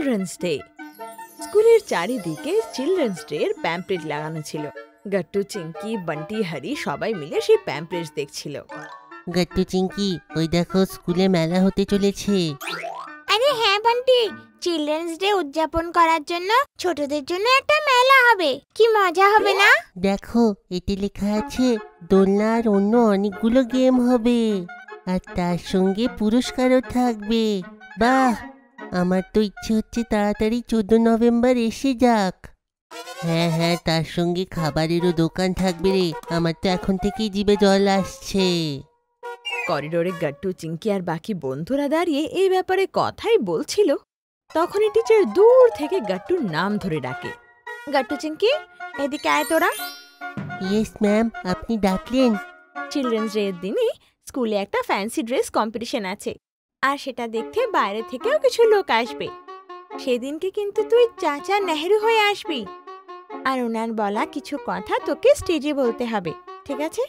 Children's day. স্কুলের চারিদিকে children's day এর প্যাম্পলেট লাগানো ছিল। গট্টু, চিঙ্কি, বান্টি, হরি সবাই মিলে সেই প্যাম্পলেট দেখছিল। গট্টু, চিঙ্কি, ওই দেখো স্কুলে মেলা হতে চলেছে। আরে হ্যাঁ বান্টি, চিলড্রেন্স ডে উদযাপন করার জন্য ছোটদের জন্য একটা মেলা হবে। কি মজা হবে না? দেখো, এতে লেখা আছে দোলনা আর অন্য অনেকগুলো গেম হবে, আর তার সঙ্গে পুরস্কারও থাকবে। বাহ, আমার তো ইচ্ছে হচ্ছে তাড়াতাড়ি 14 নভেম্বর এসে যাক। হ্যাঁ হ্যাঁ, তার সঙ্গে খাবারেরও দোকান থাকবে রে। আমার তো এখন থেকেই জিভে জল আসছে। করিডোরে গট্টু, চিঙ্কি আর বাকি বন্ধুরা দাঁড়িয়ে এই ব্যাপারে কথাই বলছিল। তখনই টিচার দূর থেকে গট্টুর নাম ধরে ডাকে। গট্টু, চিঙ্কি, এদিকে আয় তোরা। ইয়েস ম্যাম, আপনি ডাকলেন? চিলড্রেন্স ডে এর দিনে স্কুলে একটা ফ্যান্সি ড্রেস কম্পিটিশন আছে, আর সেটা দেখতে বাইরে থেকেও কিছু লোক আসবে। সেদিনকে কিন্তু তুই চাচা নেহেরু হয়ে আসবি, আর ওনার বলা কিছু কথা তোকে স্টেজে বলতে হবে, ঠিক আছে?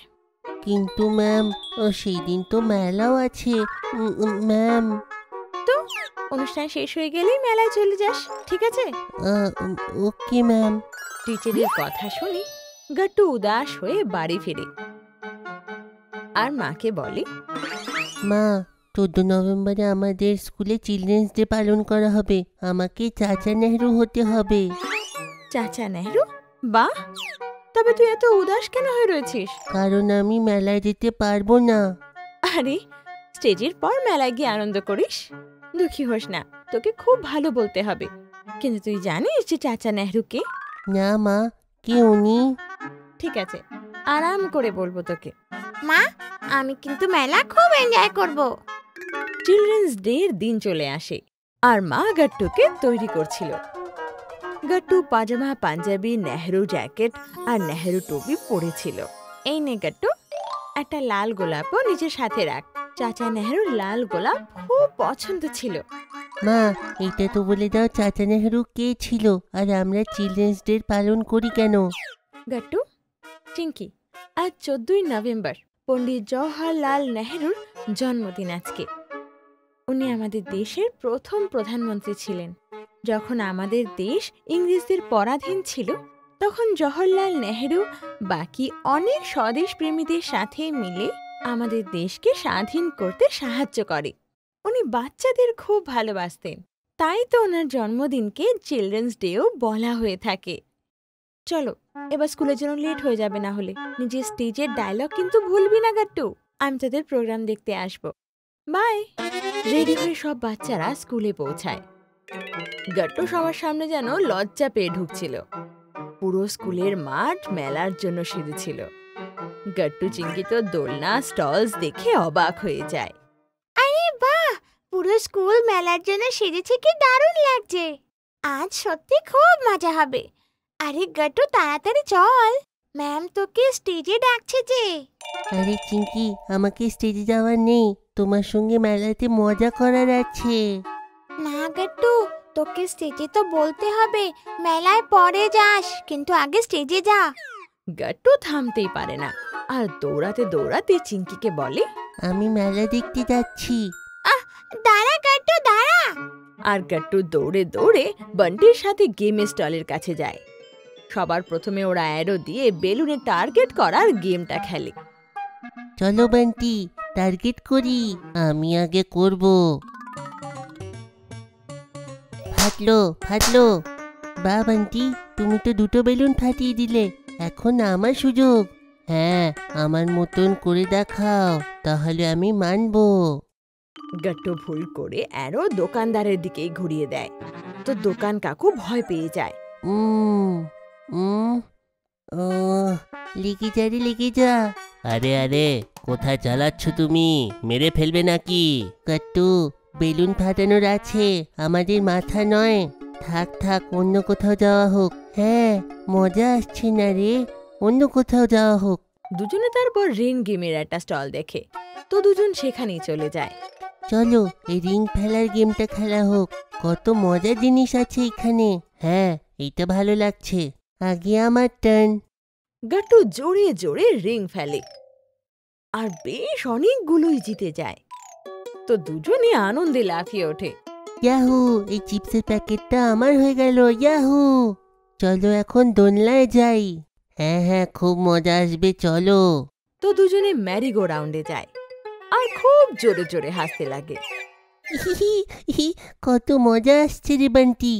কিন্তু ম্যাম, সেই দিন তো মেলাও আছে। ম্যাম, তো অনুষ্ঠান শেষ হয়ে গেলেই মেলায় চলে যাস, ঠিক আছে? Okay ma'am. টিচারের কথা শুনে গট্টু উদাস হয়ে বাড়ি ফিরে আর মাকে বলে, মা, 14 নভেম্বরে আমাদের স্কুলে চিলড্রেন্স ডে পালন করা হবে। আমাকে চাচা নেহরু হতে হবে। চাচা নেহরু? বাহ, তবে তুই এত উদাস কেন হয়ে রয়েছিস? কারণ আমি মেলায় যেতে পারবো না। আরে, স্টেজের পর মেলায় গিয়ে আনন্দ করিস। দুঃখী হোস না, তোকে খুব ভালো বলতে হবে। কিন্তু তুই জানিস যে চাচা নেহরু কে? না মা, কে উনি? ঠিক আছে, আরাম করে বলবো তোকে। মা, আমি কিন্তু মেলা খুব এনজয় করব। চিলড্রেন্স ডে এর দিন চলে আসে আর মা গট্টুকে তৈরি করছিল। গট্টু পাজামা, পাঞ্জাবি, নেহরু জ্যাকেট আর নেহরু টুপি পরেছিল। এই নে গট্টু, একটা লাল গোলাপও নিজের সাথে রাখ। চাচা নেহরুর লাল গোলাপ খুব পছন্দ ছিল। মা, এটা তো বলে দাও চাচা নেহরু কে ছিল, আর আমরা চিলড্রেন্স ডে পালন করি কেন? গট্টু, চিঙ্কি, আজ 14 নভেম্বর পণ্ডিত জওহরলাল নেহরুর জন্মদিন। আজকে উনি আমাদের দেশের প্রথম প্রধানমন্ত্রী ছিলেন। যখন আমাদের দেশ ইংরেজদের পরাধীন ছিল, তখন জওহরলাল নেহরু বাকি অনেক স্বদেশ প্রেমীদের সাথে মিলে আমাদের দেশকে স্বাধীন করতে সাহায্য করে। উনি বাচ্চাদের খুব ভালোবাসতেন, তাই তো ওনার জন্মদিনকে চিলড্রেন্স ডেও বলা হয়ে থাকে। চলো, এবার স্কুলের জন্য লেট হয়ে যাবে, না হলে নিজের স্টেজের ডায়লগ কিন্তু ভুলবি না গট্টু। আমি তোদের প্রোগ্রাম দেখতে আসব। বাই। রেডি হয়ে সব বাচ্চারা স্কুলে পৌঁছায়। গট্টু সবার সামনে যেন লজ্জা পেয়ে ঢুকছিল। পুরো স্কুলের মাঠ মেলার জন্য সেজেছিল। গট্টু, চিঙ্কি তো দোলনা স্টলস দেখে অবাক হয়ে যায়। আরে বাহ, পুরো স্কুল মেলার জন্য সেজেছে, কি দারুণ লাগছে। আজ সত্যি খুব মজা হবে। আরে গট্টু, তাড়াতাড়ি চল, ম্যাম তোকে স্টেজে ডাকছে যে। আরে চিঙ্কি, আমাকে স্টেজে যাওয়ার নেই, তোমার সঙ্গে মেলাতে মজা করার আছে। না গট্টু, তোকে স্টেজে তো বলতে হবে। মেলায় পরে যাস, কিন্তু আগে স্টেজে যা। গট্টু থামতেই পারে না আর দৌড়াতে দৌড়াতে চিঙ্কিকে বলে, আমি মেলা দেখতে যাচ্ছি। দাঁড়া গট্টু, দাঁড়া। আর গট্টু দৌড়ে দৌড়ে বান্টির সাথে গেমের স্টলের কাছে যায়। সবার প্রথমে ওরা অ্যারো দিয়ে বেলুনে টার্গেট করার গেমটা খেলে। চলো বান্টি, টার্গেট করি। আমি আগে করব। ফাটলো ফাটলো। বা বান্টি, তুমি তো 2টো বেলুন ফাটিয়ে দিলে। এখন আমার সুযোগ। হ্যাঁ, আমার মতন করে দেখাও, তাহলে আমি মানবো। গট্টু ভুল করে অ্যারো দোকানদারের দিকেই ঘুরিয়ে দেয়, তো দোকান কাকু ভয় পেয়ে যায়। ও, লেগে যা রে, লেগে যা। আরে আরে, কোথায় চালাচ্ছ তুমি? মেরে ফেলবে নাকি? গট্টু, বেলুন ফাটানোর আছে, আমাদের মাথা নয়। থাক থাক, অন্য কোথাও যাওয়া হোক। হ্যাঁ, মজা আসছে না রে, অন্য কোথাও যাওয়া হোক। দুজনে তারপর রিং গেমের একটা স্টল দেখে, তো দুজন সেখানেই চলে যায়। চলো, এই রিং ফেলার গেমটা খেলা হোক। কত মজার জিনিস আছে এখানে। হ্যাঁ, এইটা ভালো লাগছে। আগে আমার টার্ন। গট্টু জোরে জোরে রিং ফেলে আর বেশ অনেকগুলোই জিতে যায়। তো দুজনে আনন্দে লাফিয়ে ওঠে। ইয়াহু, এই চিপসের প্যাকেটটা আমার হয়ে গেল। ইয়াহু, চলো এখন দোলনায় যাই। হ্যাঁ হ্যাঁ, খুব মজা আসবে, চলো। তো দুজনে ম্যারিগো রাউন্ডে যায় আর খুব জোরে জোরে হাসতে লাগে। কত মজা আসছে রে বান্টি।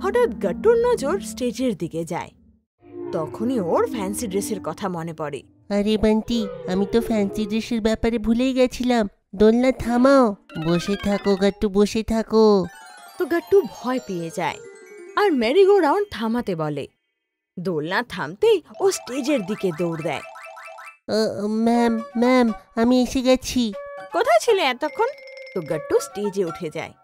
হঠাৎ গাট্টুর নজর স্টেজের দিকে যায়। তখনই ওর ফ্যান্সি ড্রেসের কথা মনে পড়ে। আরে বান্টি, আমি তো ফ্যান্সি ড্রেসের ব্যাপারে ভুলেই গেছিলাম। দোলনা থামাও, বসে থাকো গাট্টু, বসে থাকো। তো গাট্টু ভয় পেয়ে যায় আর ম্যারিগো রাউন্ড থামাতে বলে। দোলনা থামতেই ও স্টেজের দিকে দৌড় দেয়। ম্যাম ম্যাম, আমি এসে গেছি। কোথায় ছিলে এতক্ষণ? তো গাট্টু স্টেজে উঠে যায়।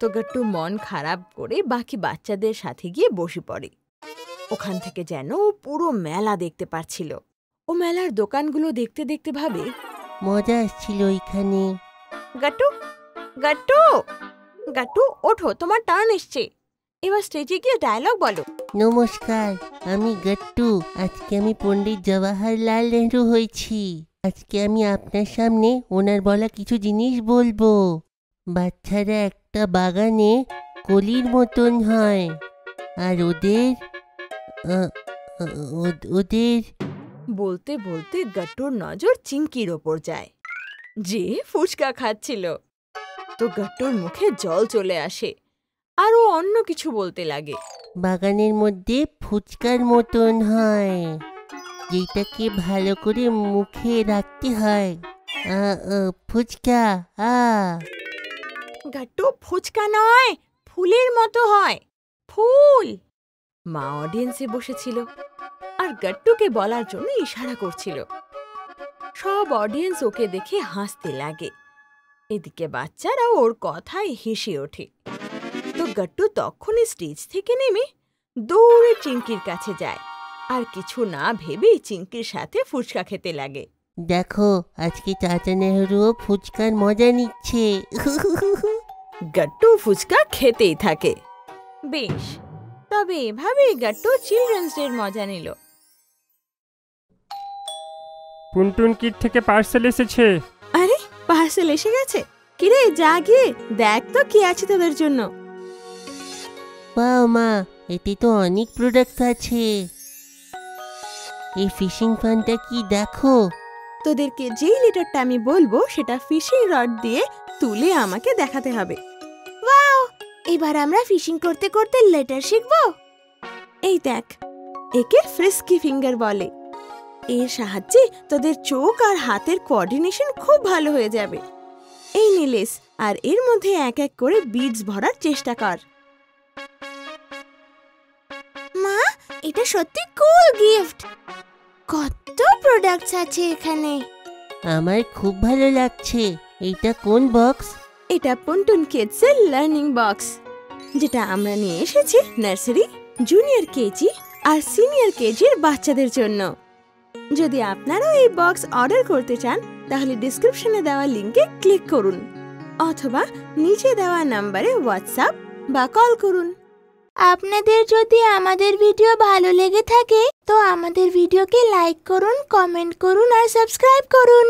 তো গাট্টু মন খারাপ করে বাকি বাচ্চাদের সাথে গিয়ে বসে পড়ে। ওখান থেকে যেন ও পুরো মেলা দেখতে পারছিল। ও মেলার দোকানগুলো দেখতে দেখতে ভাবে, মজা আসছিল এখানে। গাট্টু গাট্টু গাট্টু, ওঠো, তোমার টার্ন এসছে। এবার স্টেজে গিয়ে ডায়লগ বলো। নমস্কার, আমি গাট্টু। আজকে আমি পণ্ডিত জওয়াহরলাল নেহরু হয়েছি। আজকে আমি আপনার সামনে ওনার বলা কিছু জিনিস বলবো। বাচ্চারা একটা বাগানে কলির মতন হয়, আর ওদের বলতে বলতে গাট্টুর নজর চিংকির ওপর যায়, যে ফুচকা খাচ্ছিল। তো গাট্টুর মুখে জল চলে আসে আর ও অন্য কিছু বলতে লাগে। বাগানের মধ্যে ফুচকার মতন হয়, যেটাকে ভালো করে মুখে রাখতে হয়। ফুচকা। গাট্টু, ফুচকা নয়, ফুলের মতো হয়, ফুল। মা অডিয়েন্সে বসেছিল আর গাট্টুকে বলার জন্য ইশারা করছিল। সব অডিয়েন্স ওকে দেখে হাসতে লাগে। এদিকে বাচ্চারা ওর কথায় হেসে ওঠে। তো গাট্টু তখনই স্টেজ থেকে নেমে দৌড়ে চিংকির কাছে যায় আর কিছু না ভেবেই চিংকির সাথে ফুচকা খেতে লাগে। দেখো, আজকে চাচা নেহরুও ফুচকার মজা নিচ্ছে। গাট্টু ফুচকা খেতেই থাকে। বেশ, তবে এভাবেই গাট্টু চিলড্রেন্স ডের মজা নিল। টুনটুন কিট থেকে পার্সেল এসেছে। আরে, পার্সেল এসে গেছে? কিরে, যা গিয়ে দেখ তো কি আছে তোদের জন্য। বাহ মা, এতে তো অনেক প্রোডাক্টস আছে। এই ফিশিং ফানটা কি দেখো। তোদেরকে যেই লিটারটা আমি বলবো সেটা ফিশিং রড দিয়ে তুলে আমাকে দেখাতে হবে। ওয়াও, এবার আমরা ফিশিং করতে করতে লেটার শিখবো। এই দেখ, একে ফ্রিস্কি ফিঙ্গার বলে। এর সাহায্যে তোদের চোখ আর হাতের কোঅর্ডিনেশন খুব ভালো হয়ে যাবে। এই নিলেস, আর এর মধ্যে এক এক করে বিডস ভরার চেষ্টা কর। মা, এটা সত্যি কুল গিফট। কত প্রোডাক্টস আছে এখানে। আমার খুব ভালো লাগছে। এইটা কোন বক্স? এটা পন্টুন কিডসের লার্নিং বক্স, যেটা আমরা নিয়ে এসেছি নার্সারি, জুনিয়র কেজি আর সিনিয়র কেজির বাচ্চাদের জন্য। যদি আপনারাও এই বক্স অর্ডার করতে চান তাহলে ডেসক্রিপশনে দেওয়া লিংকে ক্লিক করুন অথবা নিচে দেওয়া নম্বরে হোয়াটসঅ্যাপ বা কল করুন। আপনাদের যদি আমাদের ভিডিও ভালো লেগে থাকে তো আমাদের ভিডিওকে লাইক করুন, কমেন্ট করুন আর সাবস্ক্রাইব করুন।